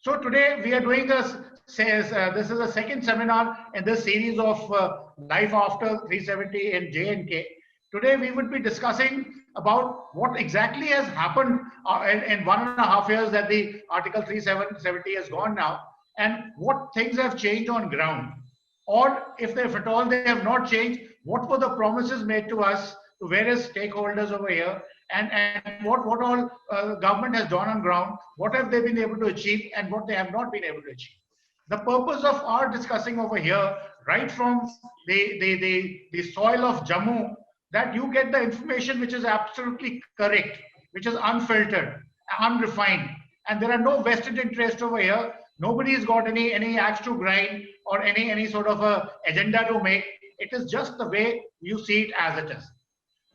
So today we are doing this is the second seminar in this series of Life After 370 in J&K. Today we would be discussing about what exactly has happened in 1.5 years that the Article 370 has gone now, and what things have changed on ground. Or if at all they have not changed, what were the promises made to us, to various stakeholders over here, and what all government has done on ground, what have they been able to achieve and what they have not been able to achieve. The purpose of our discussing over here, right from the soil of Jammu, that you get the information which is absolutely correct, which is unfiltered, unrefined, and there are no vested interests over here. Nobody's got any axe to grind or any sort of a agenda to make. It is just the way you see it as it is.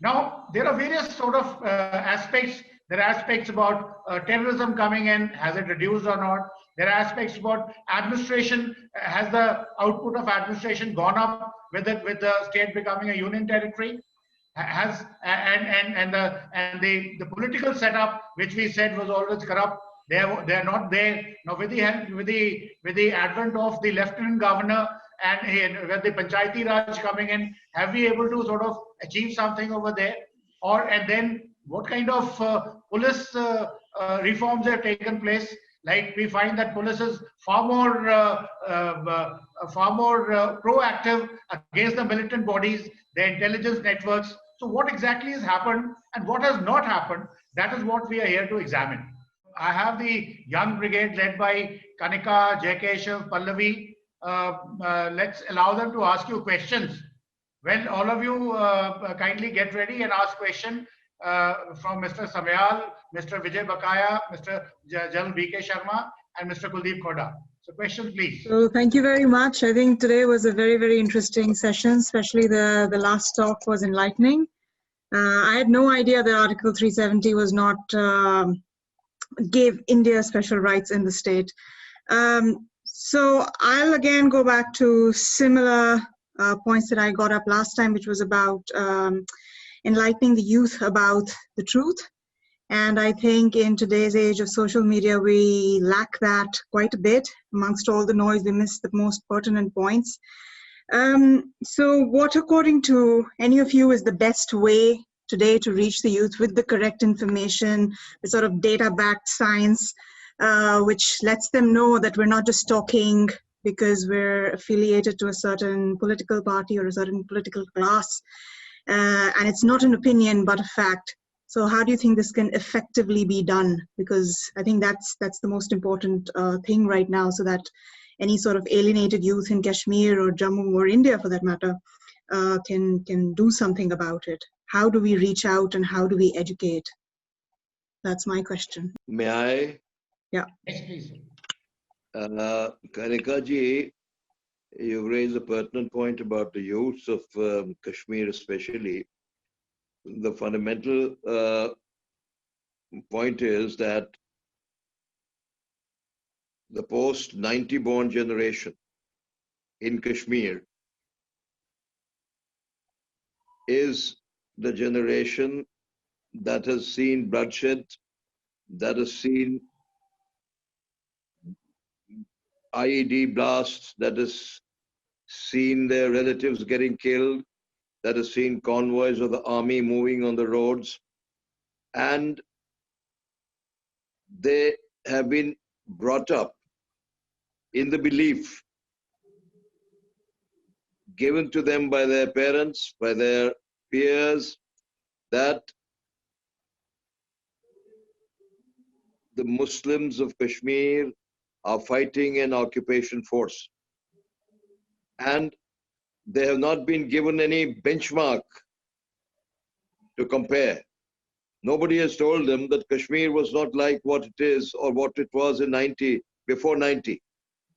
Now, there are various sort of aspects. There are aspects about terrorism coming in, has it reduced or not? There are aspects about administration, has the output of administration gone up with the state becoming a union territory? Has and the political setup, which we said was always corrupt, they are not there now. With the advent of the lieutenant governor and with the Panchayati Raj coming in, have we able to sort of achieve something over there? And then what kind of police reforms have taken place? Like we find that police is far more proactive against the militant bodies, the intelligence networks. So what exactly has happened and what has not happened? That is what we are here to examine. I have the young brigade led by Kanika, Jaykeshav, Pallavi. Let's allow them to ask you questions. Well, all of you kindly get ready and ask question from Mr. Samayal, Mr. Vijay Bakaya, Mr. General B.K. Sharma, and Mr. Kuldeep Khoda. So questions, please. So thank you very much. I think today was a very, very interesting session, especially the last talk was enlightening. I had no idea that Article 370 was not gave India special rights in the state. So I'll again go back to similar points that I got up last time, which was about enlightening the youth about the truth. And I think in today's age of social media, we lack that quite a bit. Amongst all the noise, we miss the most pertinent points. So what, according to any of you, is the best way today to reach the youth with the correct information, the sort of data-backed science, which lets them know that we're not just talking because we're affiliated to a certain political party or a certain political class, and it's not an opinion but a fact. So how do you think this can effectively be done? Because I think that's the most important thing right now, so that any sort of alienated youth in Kashmir or Jammu or India, for that matter, can do something about it. How do we reach out and how do we educate? That's my question. May I? Yeah. Yes, please. Kanika ji, you raised a pertinent point about the youths of Kashmir especially. The fundamental point is that the post-90 born generation in Kashmir is the generation that has seen bloodshed, that has seen IED blasts, that has seen their relatives getting killed, that has seen convoys of the army moving on the roads, and they have been brought up in the belief given to them by their parents, by their peers, that the Muslims of Kashmir are fighting an occupation force. And they have not been given any benchmark to compare. Nobody has told them that Kashmir was not like what it is or what it was in before 90.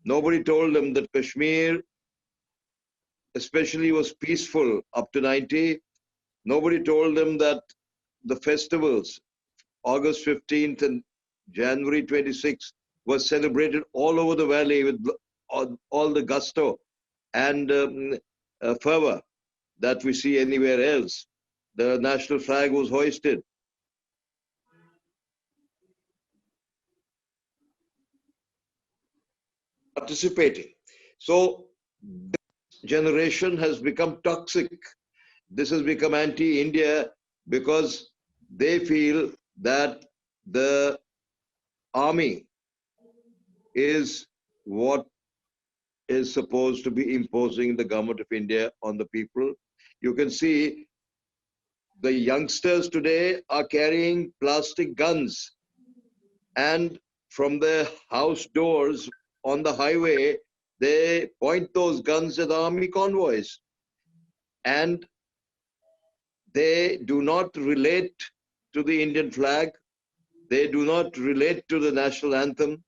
Nobody told them that Kashmir especially was peaceful up to 90. Nobody told them that the festivals, August 15th and January 26th, was celebrated all over the valley with all the gusto and fervor that we see anywhere else. The national flag was hoisted. participating. So this generation has become toxic. This has become anti-India because they feel that the army is what is supposed to be imposing the government of India on the people. You can see the youngsters today are carrying plastic guns, and from their house doors on the highway, they point those guns at army convoys. And they do not relate to the Indian flag. They do not relate to the national anthem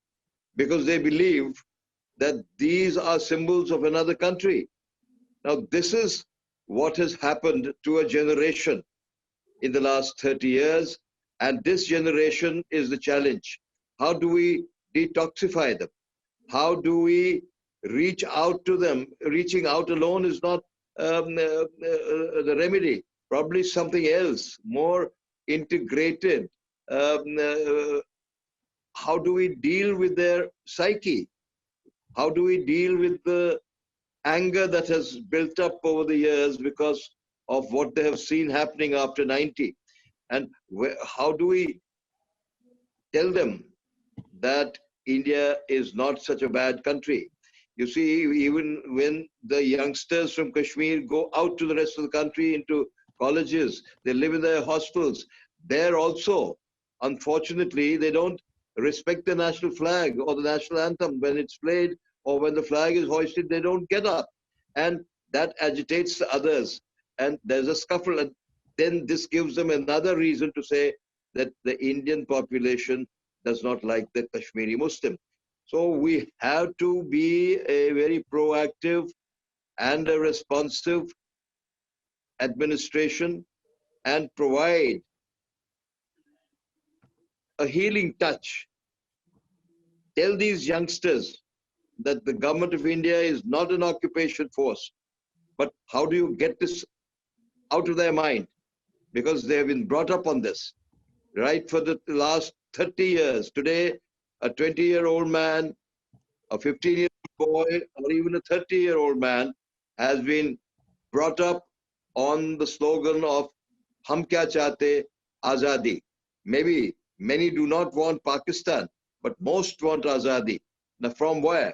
because they believe that these are symbols of another country. Now, this is what has happened to a generation in the last 30 years, and this generation is the challenge. How do we detoxify them? How do we reach out to them? Reaching out alone is not the remedy. Probably something else, more integrated. How do we deal with their psyche? How do we deal with the anger that has built up over the years because of what they have seen happening after 90? And how do we tell them that India is not such a bad country? You see, even when the youngsters from Kashmir go out to the rest of the country into colleges, they live in their hostels, there also, unfortunately, they don't respect the national flag or the national anthem. When it's played or when the flag is hoisted, they don't get up. And that agitates the others. And there's a scuffle. And then this gives them another reason to say that the Indian population does not like the Kashmiri Muslim. So we have to be a very proactive and a responsive administration and provide a healing touch. Tell these youngsters that the government of India is not an occupation force. But how do you get this out of their mind? Because they have been brought up on this, right, for the last 30 years. Today, a 20-year-old man, a 15-year-old boy, or even a 30-year-old man has been brought up on the slogan of Hum Kya Chahte, Azadi. Maybe many do not want Pakistan, but most want Azadi. Now, from where?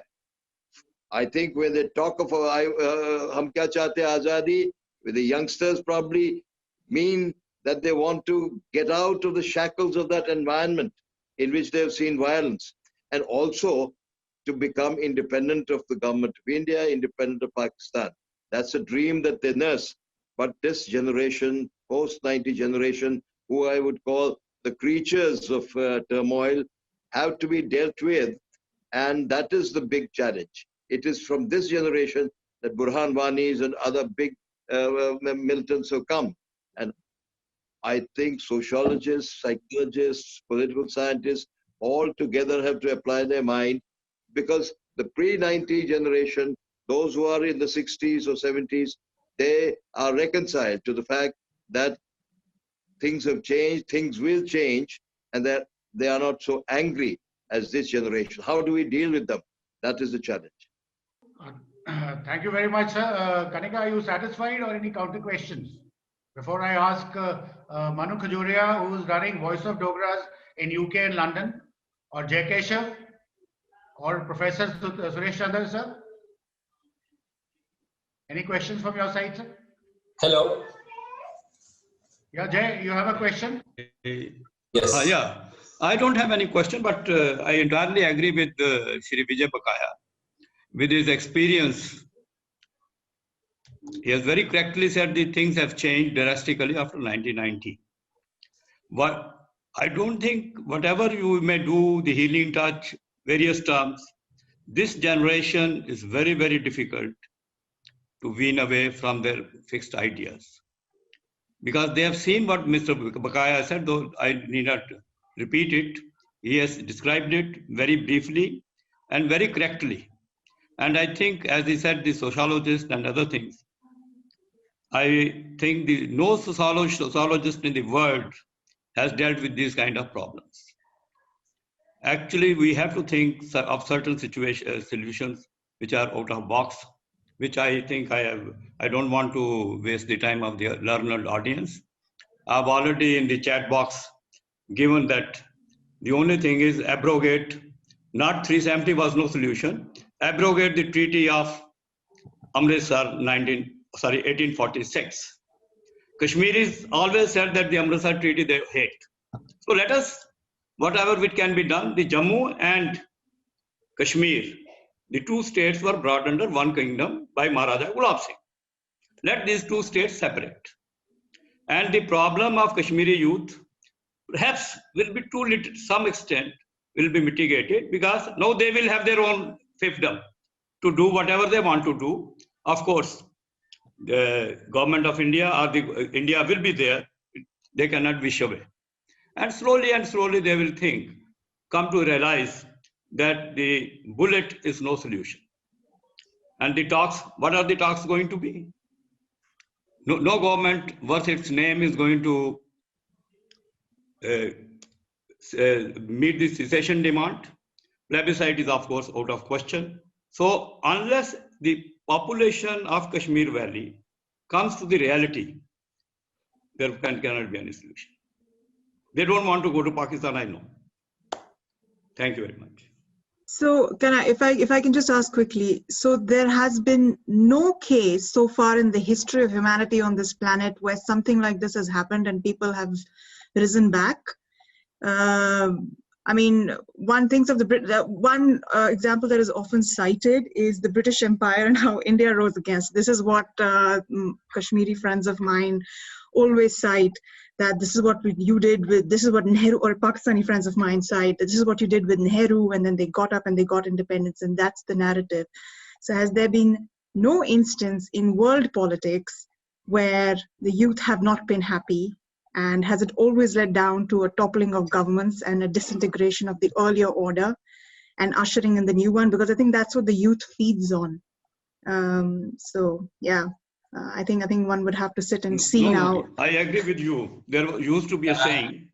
I think when they talk of Hum Kya Chahte, Azadi, with the youngsters probably mean that they want to get out of the shackles of that environment in which they have seen violence, and also to become independent of the government of India, independent of Pakistan. That's a dream that they nurse. But this generation, post-90 generation, who I would call the creatures of turmoil, have to be dealt with. And that is the big challenge. It is from this generation that Burhan Wanis and other big militants have come. And I think sociologists, psychologists, political scientists, all together have to apply their mind, because the pre-90 generation, those who are in the 60s or 70s, they are reconciled to the fact that things have changed, things will change, and that they are not so angry as this generation. How do we deal with them? That is the challenge. Thank you very much, sir. Kanika, are you satisfied or any counter questions? Before I ask Manu Khajuria, who is running Voice of Dogras in UK and London, or Jay Keshav, or Professor Suresh Chandra, sir? Any questions from your side, sir? Hello. Yeah, Jay, you have a question? Yes. Yeah, I don't have any question, but I entirely agree with Shri Vijay Bakaya. With his experience, he has very correctly said the things have changed drastically after 1990. What I don't think, whatever you may do, the healing touch, various terms, this generation is very, very difficult to wean away from their fixed ideas. Because they have seen what Mr. Bakaya said, though I need not repeat it. He has described it very briefly and very correctly. And I think, as he said, the sociologist and other things, I think no sociologist in the world has dealt with these kind of problems. Actually, we have to think of certain solutions which are out of box, which I think I don't want to waste the time of the learned audience. I've already in the chat box given that the only thing is abrogate, not 370 was no solution, abrogate the Treaty of Amritsar 1846. Kashmiris always said that the Amritsar Treaty they hate. So let us, whatever which can be done, the Jammu and Kashmir, the two states were brought under one kingdom by Maharaja Gulab Singh. Let these two states separate. And the problem of Kashmiri youth perhaps will be to some extent will be mitigated because now they will have their own fiefdom to do whatever they want to do. Of course, the government of India or India will be there. They cannot wish away. And slowly they will come to realize that the bullet is no solution. And the talks, what are the talks going to be? No government worth its name is going to meet the secession demand. Plebiscite is of course out of question. So unless the population of Kashmir Valley comes to the reality, there cannot be any solution. They don't want to go to Pakistan, I know. Thank you very much. So can if I can just ask quickly, so there has been no case so far in the history of humanity on this planet where something like this has happened and people have risen back? I mean, one thinks of one example that is often cited is the British Empire and how India rose against. This is what Kashmiri friends of mine always cite, that this is what you did with, this is what Nehru, or Pakistani friends of mine cite, that this is what you did with Nehru, and then they got up and they got independence, and that's the narrative. So has there been no instance in world politics where the youth have not been happy? And has it always led down to a toppling of governments and a disintegration of the earlier order and ushering in the new one? Because I think that's what the youth feeds on. So yeah, I think one would have to sit and see now. I agree with you. There used to be a saying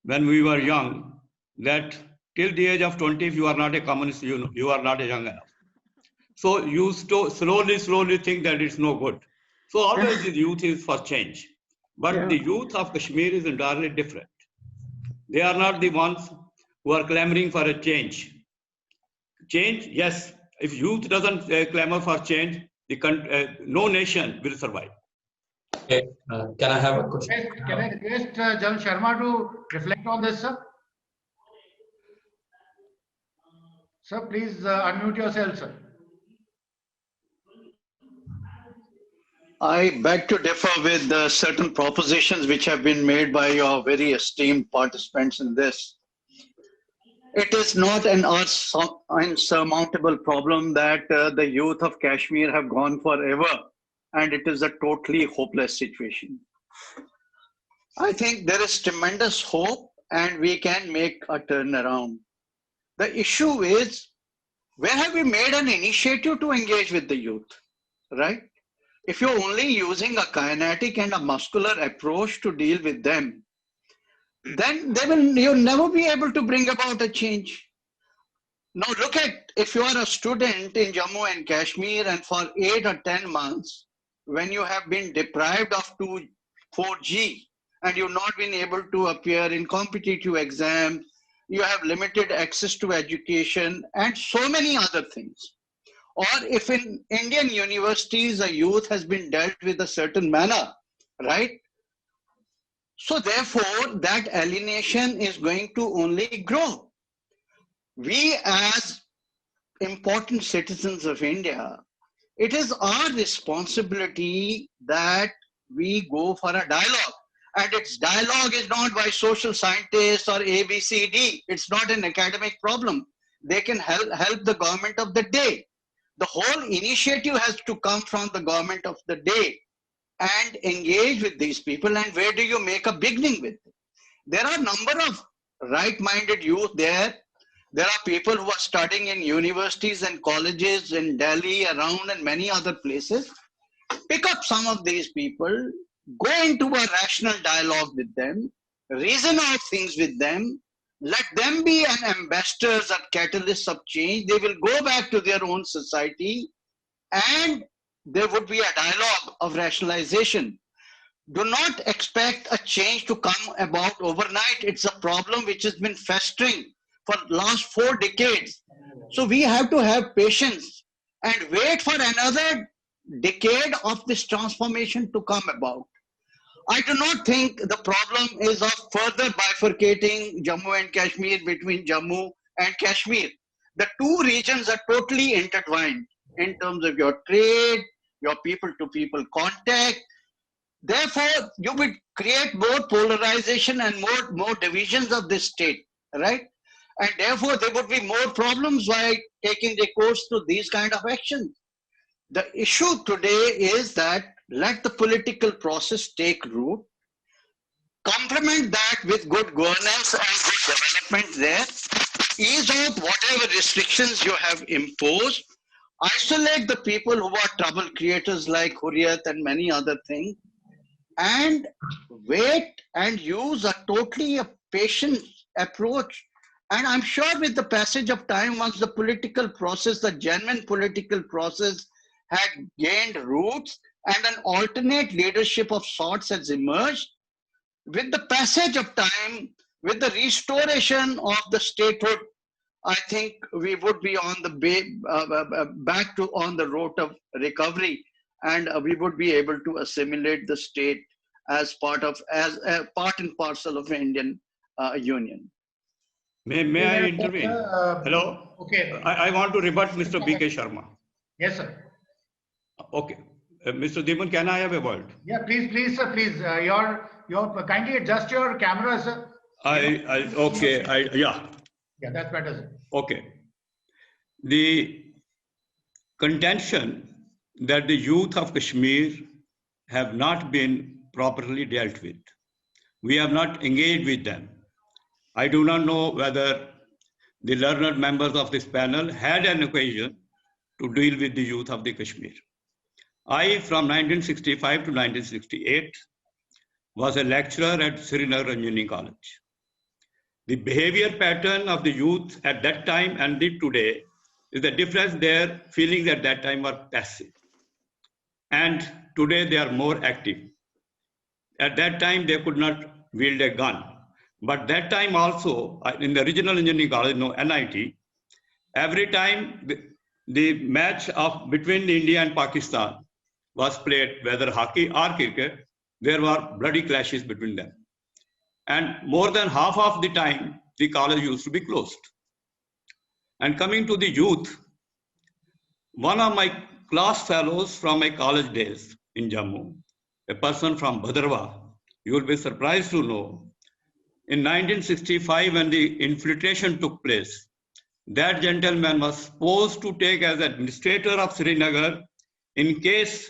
when we were young that till the age of 20, if you are not a communist, you are not young enough. So you slowly think that it's no good. So always the youth is for change. But the youth of Kashmir is entirely different. They are not the ones who are clamoring for a change. Change, yes. If youth doesn't clamor for change, no nation will survive. Okay. Can I have a question? Can I request Jal Sharma to reflect on this, sir? Sir, please unmute yourself, sir. I beg to differ with certain propositions which have been made by your very esteemed participants in this. It is not an insurmountable problem that the youth of Kashmir have gone forever, and it is a totally hopeless situation. I think there is tremendous hope and we can make a turnaround. The issue is, where have we made an initiative to engage with the youth, right? If you're only using a kinetic and a muscular approach to deal with them, then you'll never be able to bring about a change. Now look at, if you are a student in Jammu and Kashmir and for 8 or 10 months, when you have been deprived of 4G and you've not been able to appear in competitive exams, you have limited access to education and so many other things. Or if in Indian universities, a youth has been dealt with a certain manner, right? So therefore, that alienation is going to only grow. We as important citizens of India, it is our responsibility that we go for a dialogue. And its dialogue is not by social scientists or ABCD. It's not an academic problem. They can help the government of the day. The whole initiative has to come from the government of the day and engage with these people. And where do you make a beginning with? There are a number of right-minded youth there. There are people who are studying in universities and colleges in Delhi, around, and many other places. Pick up some of these people, go into a rational dialogue with them, reason out things with them, let them be an ambassadors or catalysts of change. They will go back to their own society and there would be a dialogue of rationalization. Do not expect a change to come about overnight. It's a problem which has been festering for the last 4 decades. So we have to have patience and wait for another decade of this transformation to come about. I do not think the problem is of further bifurcating Jammu and Kashmir between Jammu and Kashmir. The 2 regions are totally intertwined in terms of your trade, your people-to-people contact. Therefore, you will create more polarization and more divisions of this state, right? And therefore, there would be more problems by taking recourse to these kind of actions. The issue today is that let the political process take root, complement that with good governance and good development there, ease out whatever restrictions you have imposed, isolate the people who are trouble creators like Hurriyat and many other things, and wait and use a totally patient approach. And I'm sure with the passage of time, once the political process, the genuine political process had gained roots and an alternate leadership of sorts has emerged, with the passage of time, with the restoration of the statehood, I think we would be on the back to on the road of recovery, and we would be able to assimilate the state as part and parcel of the Indian Union. May I intervene? Hello? Okay. I want to rebut Mr. B.K. Sharma. Yes, sir. Okay. Mr. Diman, can I have a word? Yeah, please, sir, please. Your kindly adjust your camera, sir. Yeah. Yeah, that's better, sir. Okay. The contention that the youth of Kashmir have not been properly dealt with. We have not engaged with them. I do not know whether the learned members of this panel had an occasion to deal with the youth of the Kashmir. I, from 1965 to 1968, was a lecturer at Srinagar Engineering College. The behavior pattern of the youth at that time and today is the difference. Their feelings at that time were passive. And today they are more active. At that time, they could not wield a gun. But that time also, in the regional engineering college, NIT, every time the match between India and Pakistan was played, whether hockey or cricket, there were bloody clashes between them. And more than half of the time, the college used to be closed. And coming to the youth, one of my class fellows from my college days in Jammu, a person from Bhadrawa, you will be surprised to know, in 1965, when the infiltration took place, that gentleman was supposed to take as administrator of Srinagar in case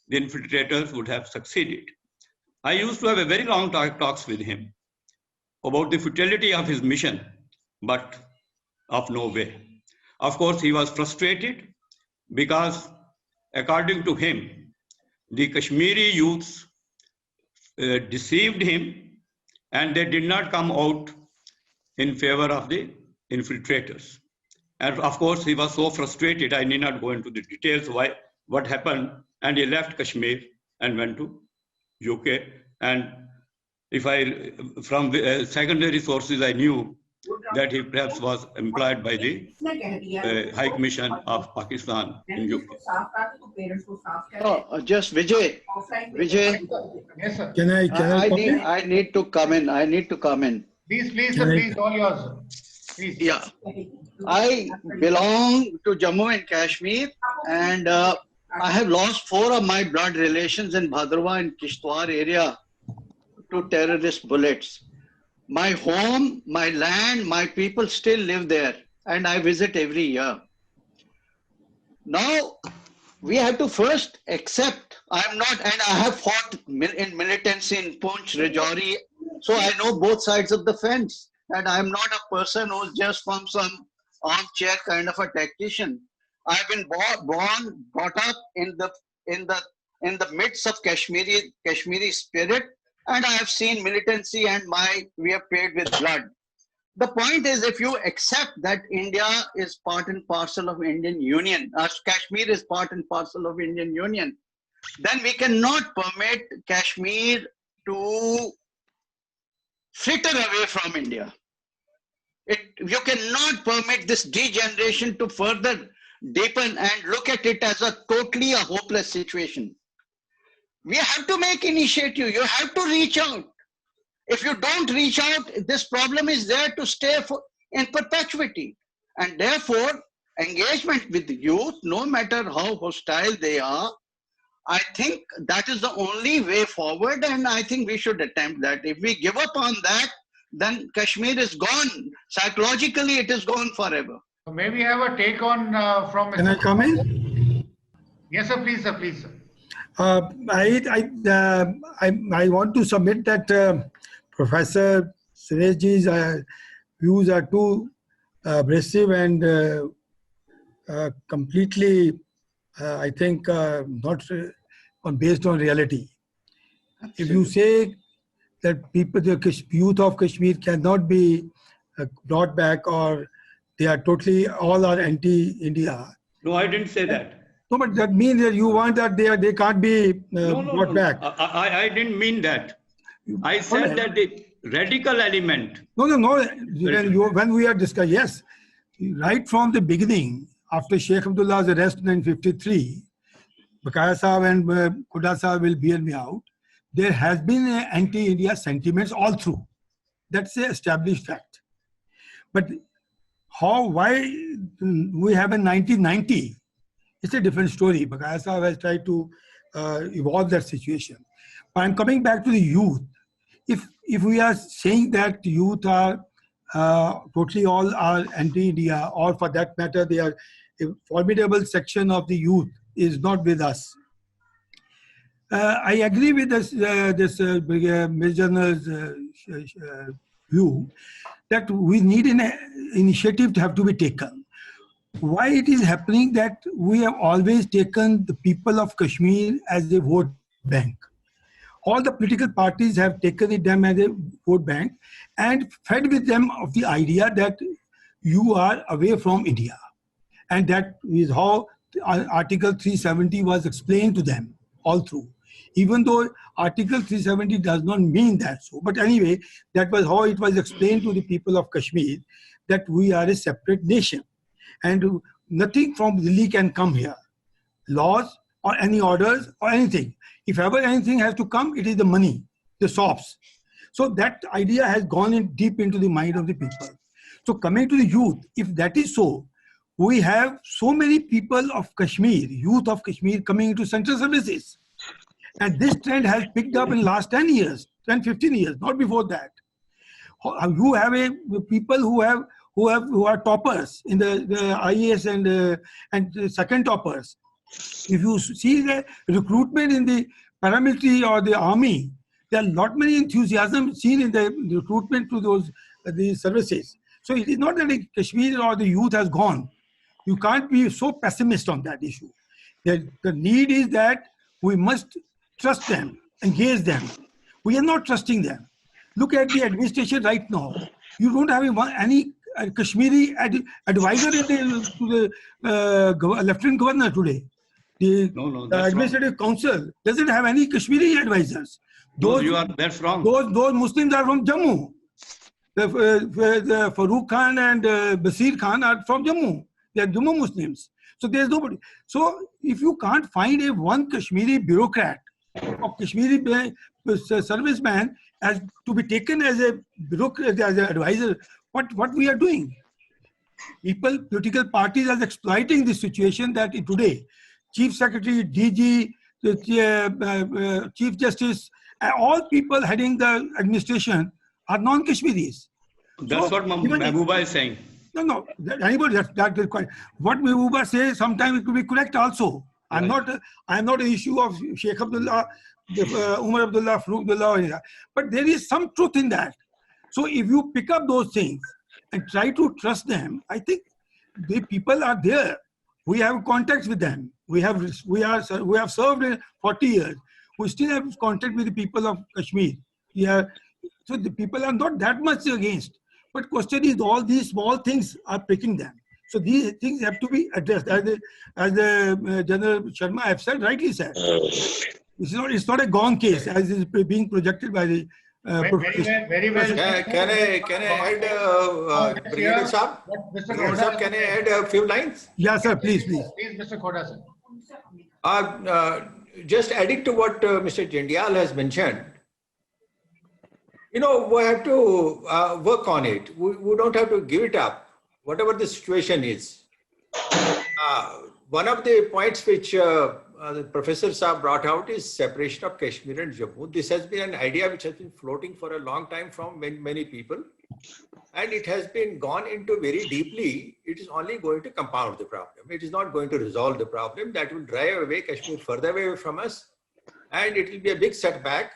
the infiltrators would have succeeded. I used to have a very long talks with him about the futility of his mission, but of no way. Of course, he was frustrated because, according to him, the Kashmiri youths deceived him and they did not come out in favor of the infiltrators. And of course, he was so frustrated, I need not go into the details what happened, and he left Kashmir and went to UK. And from secondary sources, I knew that he perhaps was employed by the High Commission of Pakistan in UK. Oh, just Vijay. Yes, sir. Can I comment? I need to come in. Please, sir, please, all yours. Please. Yeah. I belong to Jammu and Kashmir, and I have lost 4 of my blood relations in Bhadrawa and Kishtwar area to terrorist bullets. My home, my land, my people still live there, and I visit every year. Now, we have to first accept, I'm not, and I have fought in militancy in Poonch, Rajouri, so I know both sides of the fence. And I'm not a person who's just from some armchair kind of a tactician. I've been brought up in the midst of Kashmiri spirit, and I have seen militancy, and we have paid with blood. The point is, if you accept that India is part and parcel of Indian Union, as Kashmir is part and parcel of Indian Union, then we cannot permit Kashmir to fritter away from India. You cannot permit this degeneration to further deepen and look at it as a totally hopeless situation. We have to make initiative. You have to reach out. If you don't reach out, this problem is there to stay in perpetuity. And therefore, engagement with the youth, no matter how hostile they are, I think that is the only way forward, and I think we should attempt that. If we give up on that, then Kashmir is gone. Psychologically, it is gone forever. May we have a take on from Mr. Can I come in? Yes, sir, please, sir, please, sir. I want to submit that Professor Sureshji's views are too abrasive and completely, I think, not based on reality. If you say that people, the youth of Kashmir cannot be brought back, or they are totally, all are anti-India. No, I didn't say that. No, but that means that you want that they can't be brought back. I didn't mean that. I said that the radical element. No. When we are discussing, yes, right from the beginning, after Sheikh Abdullah's arrest in 1953, Baqaya Sahib and Khuda Sahib will bear me out, there has been anti-India sentiments all through. That's an established fact. But why we have in 1990, it's a different story. Baqaya Sahib has tried to evolve that situation. But I'm coming back to the youth. If we are saying that youth are totally all are anti-India, or for that matter, they are a formidable section of the youth is not with us. I agree with this Major General's view that we need an initiative to have to be taken. Why it is happening that we have always taken the people of Kashmir as a vote bank. All the political parties have taken them as a vote bank and fed with them of the idea that you are away from India. And that is how Article 370 was explained to them all through. Even though Article 370 does not mean that so. But anyway, that was how it was explained to the people of Kashmir, that we are a separate nation. And nothing from Delhi can come here. Laws or any orders or anything. If ever anything has to come, it is the money, the sops. So that idea has gone in deep into the mind of the people. So coming to the youth, if that is so, we have so many people of Kashmir, youth of Kashmir coming into central services. And this trend has picked up in the last 10 years, 10, 15 years, not before that. You have people who are toppers in the IAS and second toppers. If you see the recruitment in the paramilitary or the army, there are not many enthusiasm seen in the recruitment to these services. So it is not that the Kashmir or the youth has gone. You can't be so pessimist on that issue. The need is that we must trust them, engage them. We are not trusting them. Look at the administration right now. You don't have any Kashmiri advisor to the Lieutenant Governor today. The Administrative Council doesn't have any Kashmiri advisors. That's wrong. Those Muslims are from Jammu. The Farooq Khan and Basir Khan are from Jammu. They are Jammu Muslims. So there's nobody. So if you can't find one Kashmiri bureaucrat or Kashmiri serviceman as to be taken as a bureaucrat, as an advisor, what we are doing? Political parties are exploiting this situation that today, Chief Secretary, DG, Chief Justice, all people heading the administration are non-Kashmiris. That's what Mehbooba is saying. No. Anybody that is quite. What Mehbooba says, sometimes it could be correct also. I'm not an issue of Sheikh Abdullah, Umar Abdullah, Farooq Abdullah, but there is some truth in that. So if you pick up those things and try to trust them, I think the people are there. We have contacts with them. We have served in 40 years. We still have contact with the people of Kashmir. Yeah. So the people are not that much against. But question is, all these small things are pricking them. So these things have to be addressed, as the General Sharma have said, rightly said. It's not a gone case as is being projected by the Very well. Can I add, Brigadier Saab? Brigadier Saab, can I add a few lines? Yeah, sir, please. Please, Mr. Khoda, sir. Just adding to what Mr. Jindyal has mentioned, we have to work on it. We don't have to give it up, whatever the situation is. One of the points which the Professor Saab brought out is separation of Kashmir and Jammu. This has been an idea which has been floating for a long time from many people, and it has been gone into very deeply. It is only going to compound the problem. It is not going to resolve the problem. That will drive away Kashmir further away from us, and it will be a big setback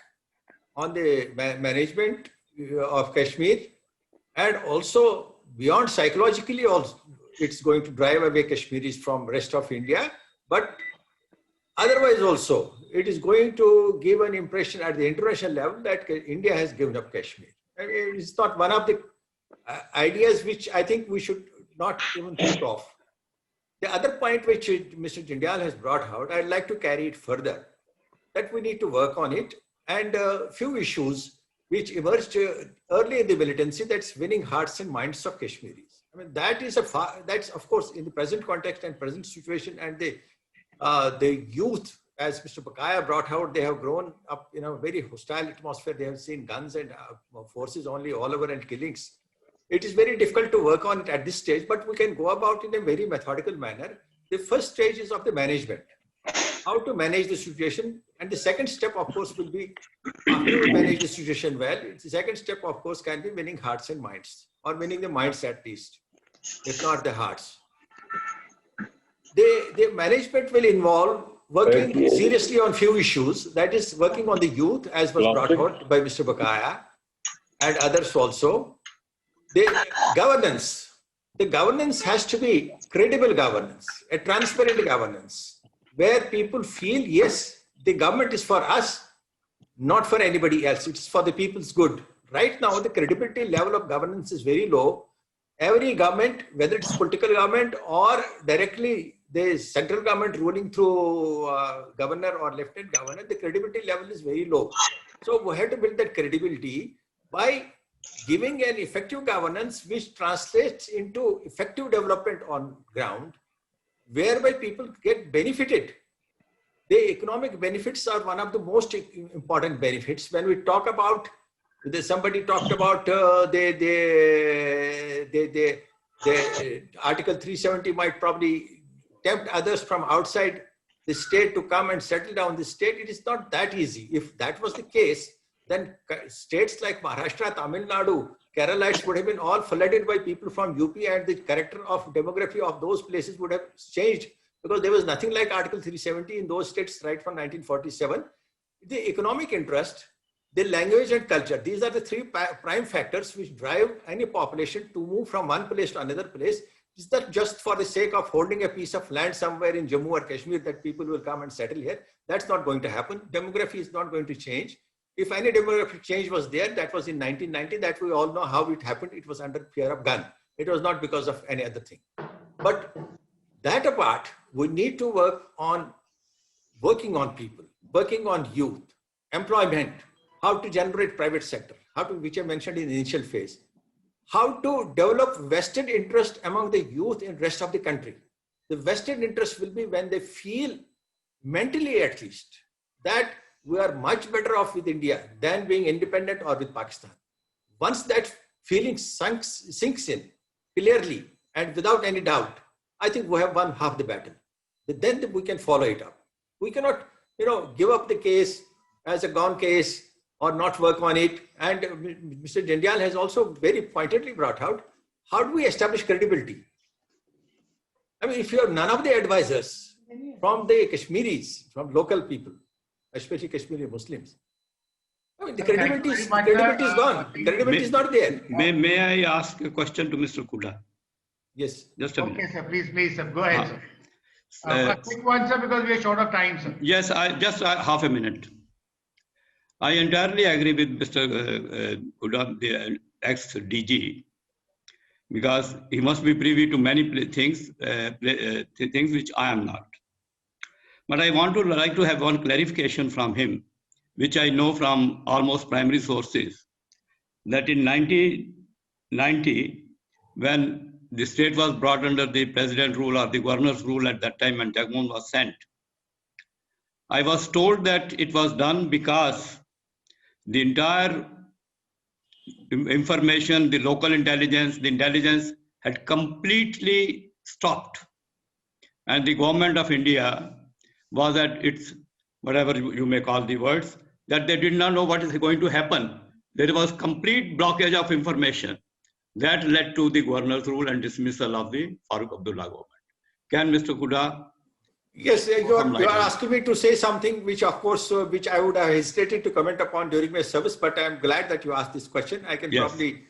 on the management of Kashmir, and also beyond psychologically also it's going to drive away Kashmiris from rest of India, but otherwise also it is going to give an impression at the international level that India has given up Kashmir. I mean, it's not one of the ideas which I think we should not even think of. The other point which Mr. Jindyal has brought out, I'd like to carry it further, that we need to work on it, and a few issues which emerged early in the militancy, that's winning hearts and minds of Kashmiris. I mean, that's of course in the present context and present situation, and the youth, as Mr. Bakaya brought out, they have grown up in a very hostile atmosphere. They have seen guns and forces only all over and killings. It is very difficult to work on it at this stage, but we can go about in a very methodical manner. The first stage is of the management, how to manage the situation. And the second step, of course, will be after we manage the situation well, the second step, of course, can be winning hearts and minds, or winning the minds at least, if not the hearts. The management will involve working seriously on few issues, that is working on the youth, as was brought out by Mr. Bakaya and others also. The governance has to be credible governance, a transparent governance, where people feel, yes, the government is for us, not for anybody else. It's for the people's good. Right now, the credibility level of governance is very low. Every government, whether it's political government or directly the central government ruling through governor or lieutenant governor, the credibility level is very low. So we have to build that credibility by giving an effective governance which translates into effective development on ground, whereby people get benefited. The economic benefits are one of the most important benefits. When we talk about, somebody talked about the Article 370 might probably tempt others from outside the state to come and settle down the state. It is not that easy. If that was the case, then states like Maharashtra, Tamil Nadu, Kerala would have been all flooded by people from UP, and the character of demography of those places would have changed, because there was nothing like Article 370 in those states right from 1947. The economic interest, the language and culture, these are the three prime factors which drive any population to move from one place to another place. It's not just for the sake of holding a piece of land somewhere in Jammu or Kashmir that people will come and settle here. That's not going to happen. Demography is not going to change. If any demographic change was there, that was in 1990, that we all know how it happened. It was under fear of gun. It was not because of any other thing. But that apart, we need to working on people, working on youth, employment, how to generate private sector, which I mentioned in the initial phase, how to develop vested interest among the youth in rest of the country. The vested interest will be when they feel, mentally at least, that we are much better off with India than being independent or with Pakistan. Once that feeling sinks in clearly and without any doubt, I think we have won half the battle. Then we can follow it up. We cannot, give up the case as a gone case or not work on it. And Mr. Jindyal has also very pointedly brought out, how do we establish credibility? I mean, if you have none of the advisors from the Kashmiris, from local people, especially Kashmiri Muslims, I mean, the credibility is gone. The credibility is not there. May I ask a question to Mr. Kuda? Yes. Just a minute. Okay, sir. Please, sir. Go ahead, sir. A quick one, sir, because we are short of time, sir. Yes, just half a minute. I entirely agree with Mr. Kuda, the ex-DG, because he must be privy to many things, things which I am not. But I want to like to have one clarification from him, which I know from almost primary sources, that in 1990, when the state was brought under the president rule or the governor's rule at that time when Jagmohan was sent, I was told that it was done because the entire information, the local intelligence, the intelligence had completely stopped. And the government of India was at its, whatever you may call the words, that they did not know what is going to happen. There was complete blockage of information. That led to the governor's rule and dismissal of the Farooq Abdullah government. Can Mr. Kuda? Yes, you are asking me to say something which, of course, which I would have hesitated to comment upon during my service, but I'm glad that you asked this question. I can probably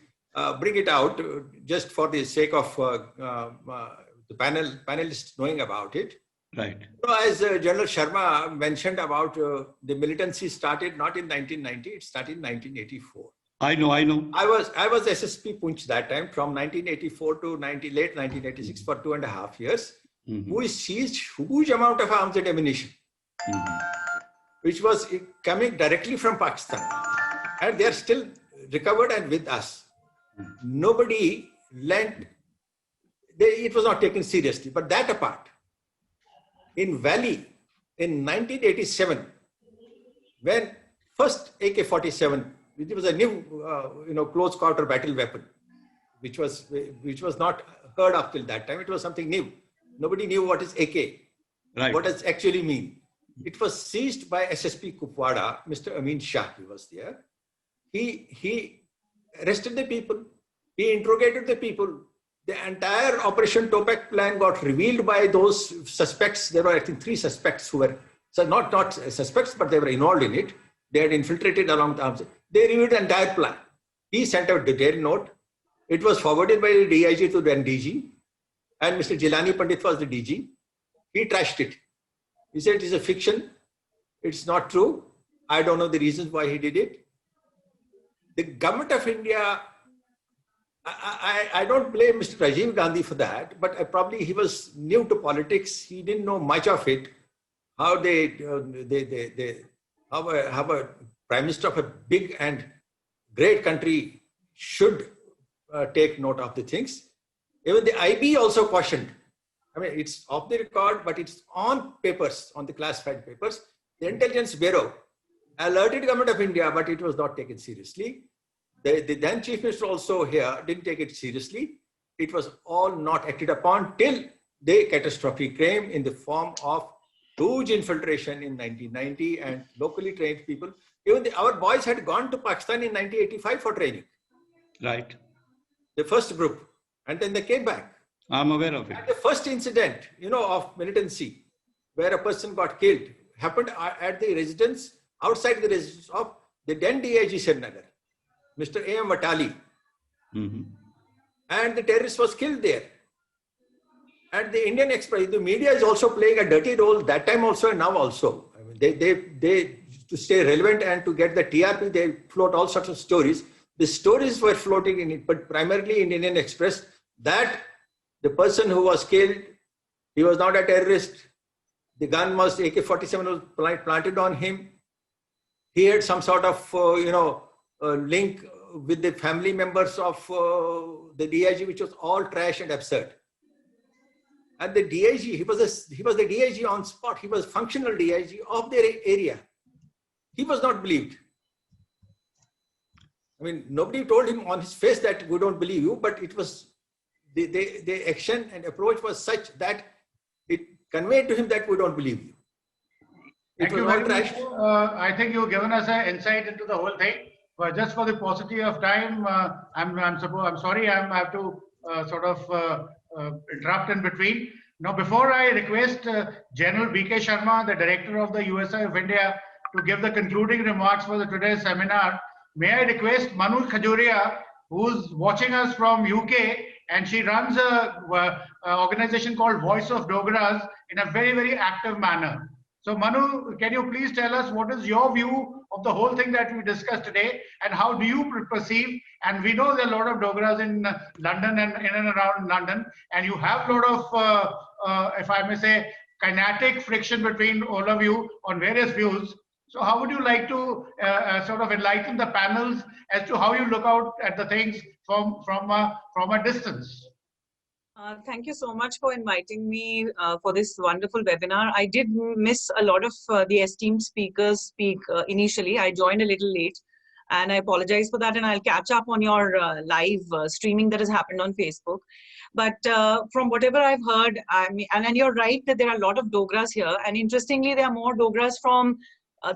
bring it out just for the sake of the panelists knowing about it. Right. So as General Sharma mentioned about the militancy started not in 1990, it started in 1984. I know. I was SSP Poonch that time from 1984 to late 1986 for 2.5 years. We seized huge amount of arms and ammunition, which was coming directly from Pakistan, and they are still recovered and with us. Nobody lent, it was not taken seriously. But that apart, in Valley in 1987, when first AK-47, it was a new, close quarter battle weapon, which was not heard of till that time. It was something new. Nobody knew what is AK, what does it actually mean. It was seized by SSP Kupwara, Mr. Amin Shah, he was there. He arrested the people, he interrogated the people. The entire Operation Topak plan got revealed by those suspects. There were, I think, 3 suspects who were, so not suspects, but they were involved in it. They had infiltrated along the arms. They revealed the entire plan. He sent out a detailed note. It was forwarded by the DIG to the DG. And Mr. Jilani Pandit was the DG. He trashed it. He said it is a fiction. It's not true. I don't know the reasons why he did it. The government of India, I don't blame Mr. Rajiv Gandhi for that, but probably he was new to politics. He didn't know much of it. How how a prime minister of a big and great country should take note of the things. Even the IB also cautioned. I mean, it's off the record, but it's on papers, on the classified papers. The Intelligence Bureau alerted Government of India, but it was not taken seriously. The then Chief Minister also here didn't take it seriously. It was all not acted upon till the catastrophe came in the form of huge infiltration in 1990 and locally trained people. Even our boys had gone to Pakistan in 1985 for training. Right. The first group. And then they came back. I'm aware of it. And the first incident, of militancy, where a person got killed, happened at the residence, outside the residence of the then DIG Srinagar, Mr. A.M. Vatali. And the terrorist was killed there. And the Indian Express, the media is also playing a dirty role that time also and now also. I mean, they to stay relevant and to get the TRP, they float all sorts of stories. The stories were floating in it, but primarily in Indian Express, that the person who was killed, he was not a terrorist. The gun was AK-47 was planted on him. He had some sort of, link with the family members of the DIG, which was all trash and absurd. And the DIG, he was the DIG on spot. He was functional DIG of their area. He was not believed. I mean, nobody told him on his face that we don't believe you, but it was the action and approach was such that it conveyed to him that we don't believe you. Thank you very much. I think you've given us an insight into the whole thing. But just for the paucity of time, I'm sorry I have to interrupt in between. Now, before I request General B.K. Sharma, the Director of the USA of India, to give the concluding remarks for today's seminar, may I request Manu Khajuria, who's watching us from UK, and she runs a organization called Voice of Dogras in a very, very active manner. So Manu, can you please tell us what is your view of the whole thing that we discussed today, and how do you perceive? And we know there are a lot of Dogras in London and in and around London, and you have a lot of, if I may say, kinetic friction between all of you on various views. So how would you like to sort of enlighten the panels as to how you look out at the things from a distance? Thank you so much for inviting me for this wonderful webinar. I did miss a lot of the esteemed speakers speak initially. I joined a little late, and I apologize for that, and I'll catch up on your live streaming that has happened on Facebook. But from whatever I've heard, I mean, and you're right that there are a lot of Dogras here, and interestingly, there are more Dogras from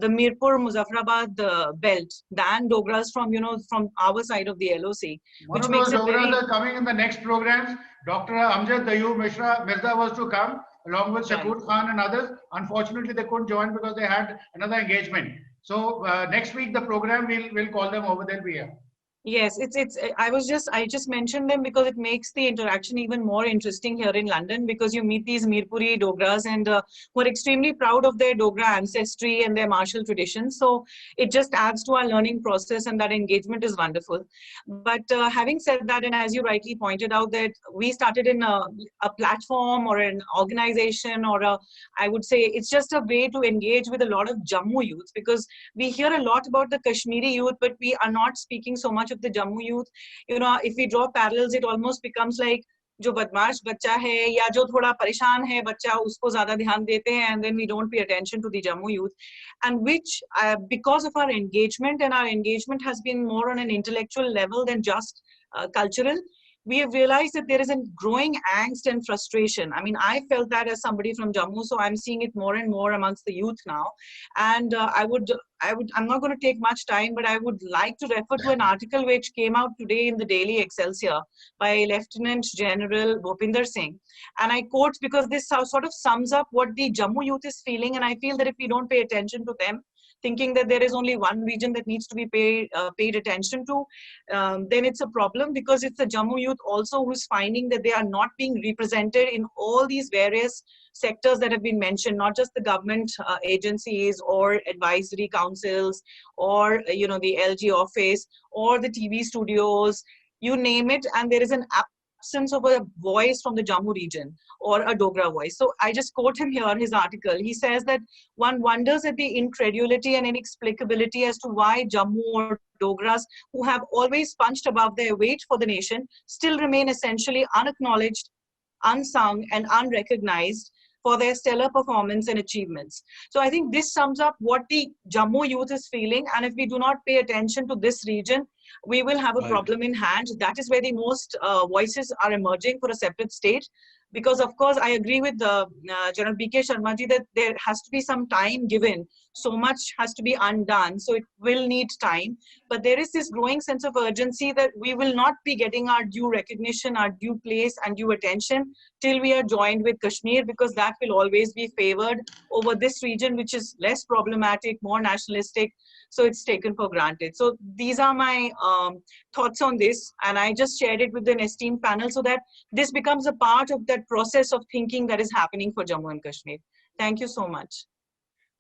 the Mirpur Muzaffarabad belt than Dogras from, you know, from our side of the LOC. One of those Dogras are coming in the next programs. Dr. Amjad Dayub Mirza was to come along with Shakur Khan and others. Unfortunately, they couldn't join because they had another engagement. So next week, the program, we'll call them over. They'll be here. Yes, I just mentioned them because it makes the interaction even more interesting here in London, because you meet these Mirpuri Dogras and who are extremely proud of their Dogra ancestry and their martial traditions. So it just adds to our learning process, and that engagement is wonderful. But having said that, and as you rightly pointed out, that we started in a platform or an organization, or I would say it's just a way to engage with a lot of Jammu youth, because we hear a lot about the Kashmiri youth, but we are not speaking so much of the Jammu youth. You know, if we draw parallels, it almost becomes like जो बदमाश बच्चा है या जो थोड़ा परेशान है बच्चा, उसको ज्यादा ध्यान देते हैं, and then we don't pay attention to the Jammu youth, and which because of our engagement, and our engagement has been more on an intellectual level than just cultural, we have realized that there is a growing angst and frustration. I mean, I felt that as somebody from Jammu, so I'm seeing it more and more amongst the youth now. And I'm not going to take much time, but I would like to refer to an article which came out today in the Daily Excelsior by Lieutenant General Bhupinder Singh. And I quote, because this sort of sums up what the Jammu youth is feeling. And I feel that if we don't pay attention to them, thinking that there is only one region that needs to be paid attention to, then it's a problem, because it's the Jammu youth also who's finding that they are not being represented in all these various sectors that have been mentioned, not just the government agencies or advisory councils or, you know, the LG office or the TV studios, you name it, and there is an absence of a voice from the Jammu region or a Dogra voice. So I just quote him here in his article. He says that one wonders at the incredulity and inexplicability as to why Jammu or Dogras, who have always punched above their weight for the nation, still remain essentially unacknowledged, unsung, and unrecognized for their stellar performance and achievements. So I think this sums up what the Jammu youth is feeling, and if we do not pay attention to this region, we will have a problem in hand. That is where the most voices are emerging for a separate state. Because of course, I agree with General B.K. Sharma ji that there has to be some time given. So much has to be undone. So it will need time. But there is this growing sense of urgency that we will not be getting our due recognition, our due place and due attention till we are joined with Kashmir, because that will always be favored over this region, which is less problematic, more nationalistic. So it's taken for granted. So these are my thoughts on this. And I just shared it with an esteemed panel so that this becomes a part of that process of thinking that is happening for Jammu and Kashmir. Thank you so much.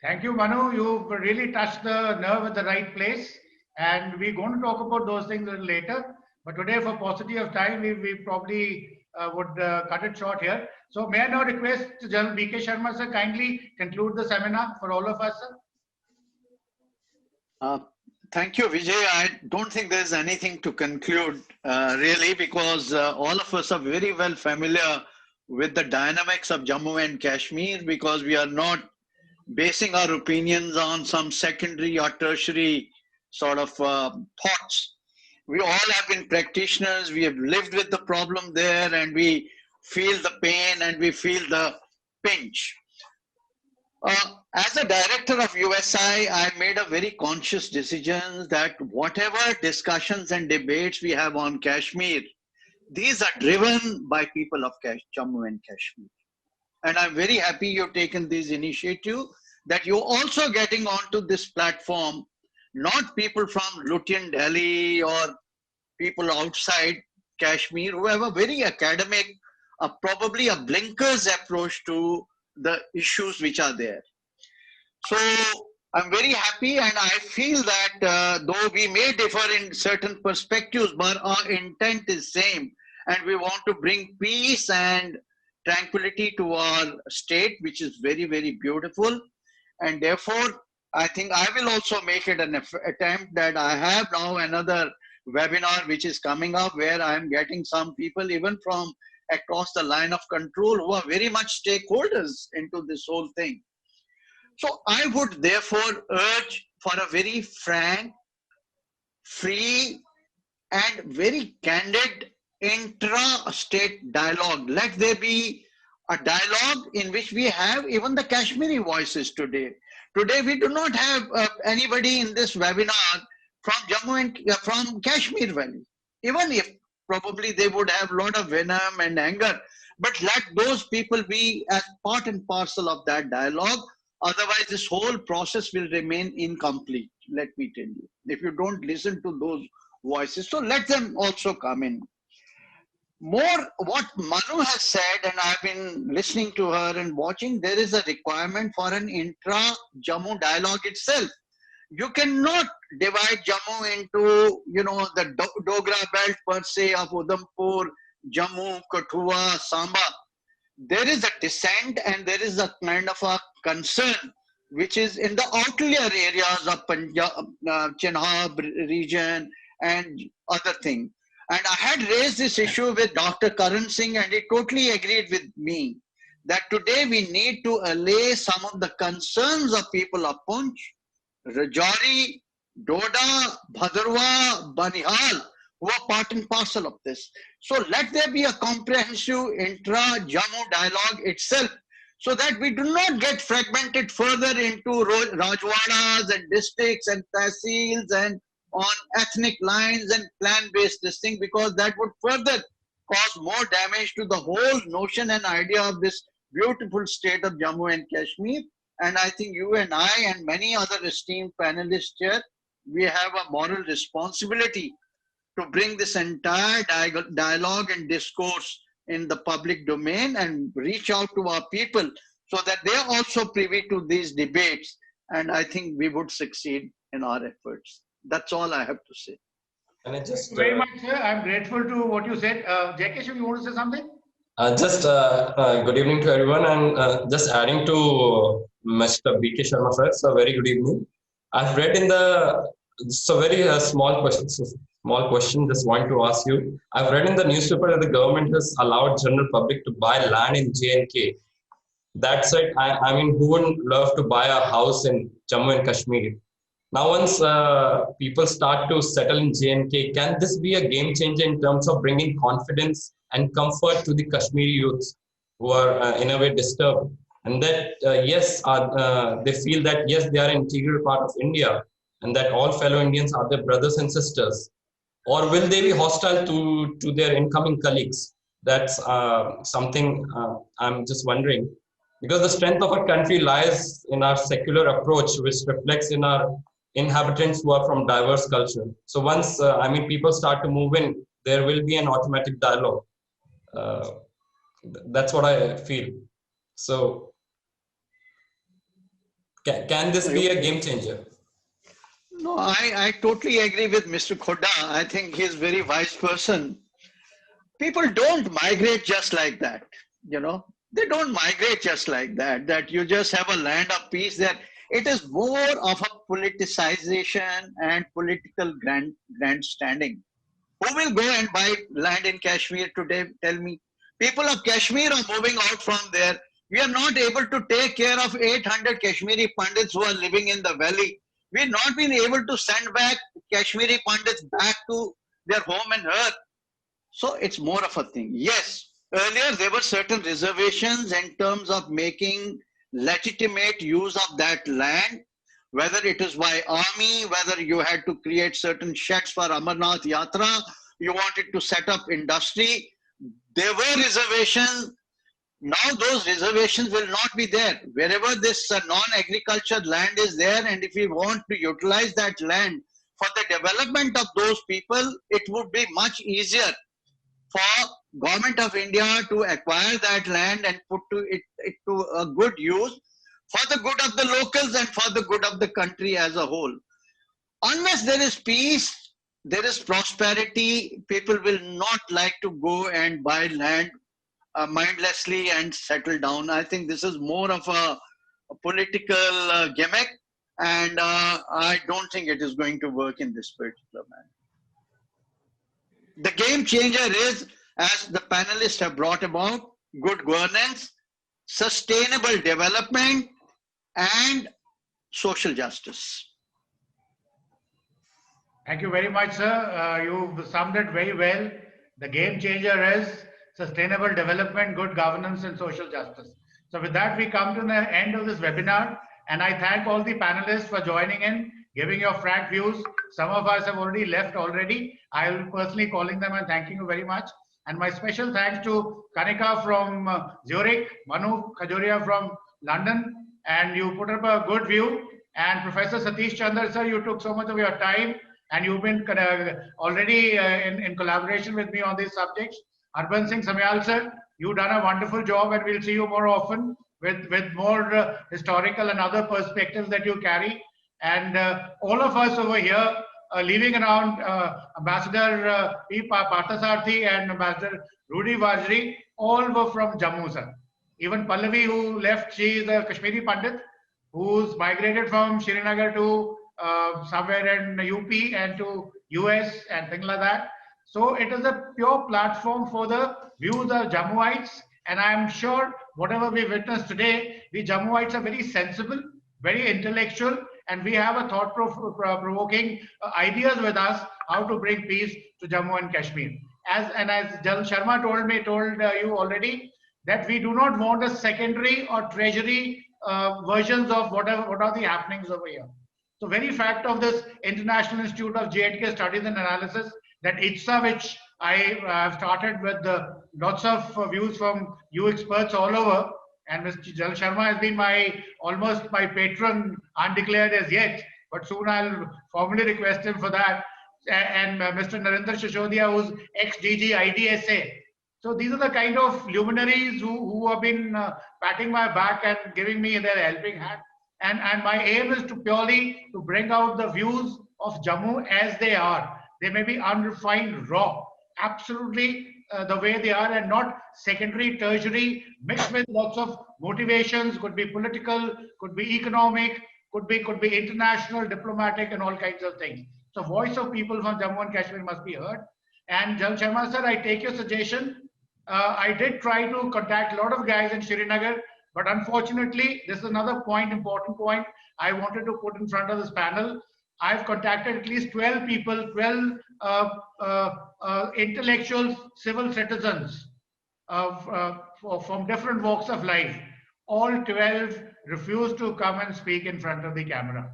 Thank you, Manu. You really touched the nerve at the right place. And we're going to talk about those things a little later. But today, for paucity of time, we probably would cut it short here. So may I now request General B.K. Sharma sir kindly conclude the seminar for all of us, sir. Thank you, Vijay. I don't think there's anything to conclude really, because all of us are very well familiar with the dynamics of Jammu and Kashmir, because we are not basing our opinions on some secondary or tertiary sort of thoughts. We all have been practitioners. We have lived with the problem there, and we feel the pain and we feel the pinch. As a director of USI, I made a very conscious decision that whatever discussions and debates we have on Kashmir, these are driven by people of Jammu and Kashmir. And I'm very happy you've taken this initiative, that you're also getting onto this platform, not people from Lutyens Delhi or people outside Kashmir who have a very academic, probably a blinkers approach to the issues which are there. So I'm very happy, and I feel that though we may differ in certain perspectives, but our intent is same, and we want to bring peace and tranquility to our state, which is very, very beautiful. And therefore, I think I will also make it an attempt that I have now another webinar which is coming up, where I'm getting some people even from across the line of control who are very much stakeholders into this whole thing. So I would therefore urge for a very frank, free, and very candid intra-state dialogue. Let there be a dialogue in which we have even the Kashmiri voices today. Today we do not have anybody in this webinar from Jammu and from Kashmir Valley. Even if probably they would have a lot of venom and anger, but let those people be as part and parcel of that dialogue. Otherwise, this whole process will remain incomplete, let me tell you, if you don't listen to those voices. So let them also come in. More what Manu has said, and I've been listening to her and watching, there is a requirement for an intra-Jammu dialogue itself. You cannot divide Jammu into, the Dogra belt per se of Udhampur, Jammu, Kathua, Samba. There is a dissent and there is a kind of a concern which is in the outlier areas of Punjab, Chenab region and other things. And I had raised this issue with Dr. Karan Singh, and he totally agreed with me that today we need to allay some of the concerns of people of Poonch, Rajouri, Doda, Bhadarwa, Banihal, who are part and parcel of this. So let there be a comprehensive intra-Jammu dialogue itself, so that we do not get fragmented further into Rajwadas and districts and tehsils and on ethnic lines and clan-based this thing, because that would further cause more damage to the whole notion and idea of this beautiful state of Jammu and Kashmir. And I think you and I and many other esteemed panelists here, we have a moral responsibility to bring this entire dialogue and discourse in the public domain and reach out to our people so that they are also privy to these debates. And I think we would succeed in our efforts. That's all I have to say. And I just Very much, sir. I'm grateful to what you said. Jakesh, you want to say something? good evening to everyone, and just adding to Mr. B.K. Sharma sir. So very good evening. I've read in the small question. Just want to ask you. I've read in the newspaper that the government has allowed general public to buy land in J&K. That said, I mean, who wouldn't love to buy a house in Jammu and Kashmir? Now, once people start to settle in J&K, can this be a game changer in terms of bringing confidence and comfort to the Kashmiri youths who are in a way disturbed? And that, they feel that, yes, they are an integral part of India and that all fellow Indians are their brothers and sisters. Or will they be hostile to their incoming colleagues? That's something I'm just wondering. Because the strength of our country lies in our secular approach, which reflects in our inhabitants who are from diverse culture. So once, people start to move in, there will be an automatic dialogue. That's what I feel. So can this be a game changer? No, I totally agree with Mr. Khodda. I think he's a very wise person. People don't migrate just like that, They don't migrate just like that, that you just have a land of peace there. It is more of a politicization and political grandstanding. Who will go and buy land in Kashmir today? Tell me. People of Kashmir are moving out from there. We are not able to take care of 800 Kashmiri Pandits who are living in the valley. We have not been able to send back Kashmiri Pandits back to their home and earth. So it's more of a thing. Yes, earlier there were certain reservations in terms of making legitimate use of that land, whether it is by army, whether you had to create certain sheds for Amarnath Yatra, you wanted to set up industry. There were reservations. Now those reservations will not be there. Wherever this non-agriculture land is there, and if we want to utilize that land for the development of those people, it would be much easier for Government of India to acquire that land and put it to a good use, for the good of the locals and for the good of the country as a whole. Unless there is peace, there is prosperity, people will not like to go and buy land mindlessly and settle down. I think this is more of a political gimmick, and I don't think it is going to work in this particular manner. The game changer is, as the panelists have brought about, good governance, sustainable development, and social justice. Thank you very much, sir. You've summed it very well. The game changer is sustainable development, good governance, and social justice. So with that, we come to the end of this webinar, and I thank all the panelists for joining in, giving your frank views. Some of us have already left already. I will personally calling them and thanking you very much. And my special thanks to Kanika from Zurich, Manu Khajuria from London, and you put up a good view. And Professor Satish Chandra, sir, you took so much of your time, and you've been already in collaboration with me on these subjects. Harbans Singh Samyal, sir, you've done a wonderful job, and we'll see you more often with more historical and other perspectives that you carry. And all of us over here, leaving around Ambassador P. Parthasarathy and Ambassador Rudy Vajri, all were from Jammu, sir. Even Pallavi, who left, she is a Kashmiri Pandit, who's migrated from Srinagar to somewhere in UP and to US and things like that. So it is a pure platform for the views of Jammuites, and I am sure whatever we witnessed today, the Jammuites are very sensible, very intellectual, and we have a thought-provoking ideas with us how to bring peace to Jammu and Kashmir. As Jal Sharma told you already, that we do not want a secondary or tertiary versions of what are the happenings over here. So very fact of this International Institute of J&K Studies and Analysis, that ITSA, which I have started with lots of views from you experts all over, and Mr. Jal Sharma has been almost my patron, undeclared as yet, but soon I'll formally request him for that. And Mr. Narendra Shishodia, who's ex-DG IDSA. So these are the kind of luminaries who have been patting my back and giving me their helping hand. And my aim is to purely to bring out the views of Jammu as they are. They may be unrefined, raw, absolutely the way they are, and not secondary, tertiary, mixed with lots of motivations, could be political, could be economic, could be international, diplomatic, and all kinds of things. So voice of people from Jammu and Kashmir must be heard. And Jal Sharma sir, I take your suggestion. I did try to contact a lot of guys in Srinagar, but unfortunately, this is another important point I wanted to put in front of this panel. I've contacted at least 12 people, 12 intellectuals, civil citizens from different walks of life. All 12 refuse to come and speak in front of the camera.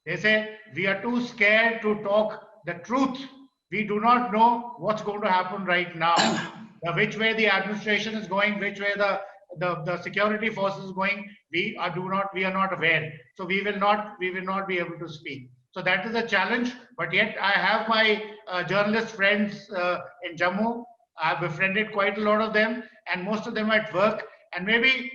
They say, we are too scared to talk the truth. We do not know what's going to happen right now. Which way the administration is going, which way the security forces is going, we are not aware. So we will not be able to speak. So that is a challenge. But yet I have my journalist friends in Jammu. I've befriended quite a lot of them, and most of them at work. And maybe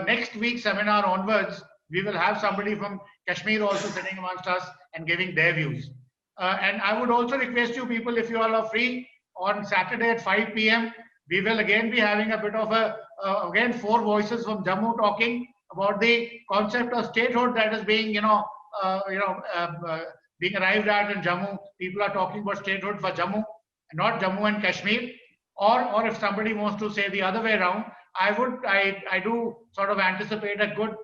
next week's seminar onwards, we will have somebody from Kashmir also sitting amongst us and giving their views. And I would also request you people, if you all are free, on Saturday at 5 p.m., we will again be having a bit of again 4 voices from Jammu talking about the concept of statehood that is being, being arrived at in Jammu. People are talking about statehood for Jammu, not Jammu and Kashmir. Or if somebody wants to say the other way around, I do sort of anticipate a good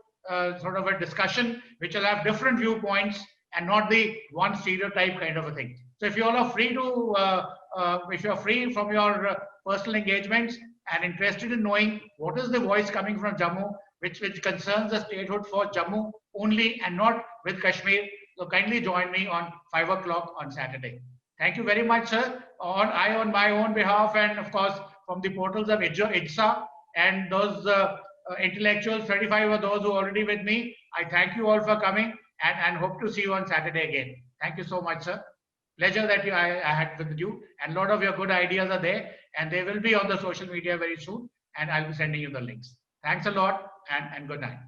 sort of a discussion which will have different viewpoints and not the one stereotype kind of a thing. So if you all are free to, if you're free from your personal engagements and interested in knowing what is the voice coming from Jammu, which concerns the statehood for Jammu only and not with Kashmir, so kindly join me on 5 o'clock on Saturday. Thank you very much, sir. On my own behalf, and of course from the portals of ITSA and those intellectuals, 35 of those who are already with me, I thank you all for coming and hope to see you on Saturday again. Thank you so much, sir. Pleasure that I had with you, and a lot of your good ideas are there, and they will be on the social media very soon, and I'll be sending you the links. Thanks a lot, and good night.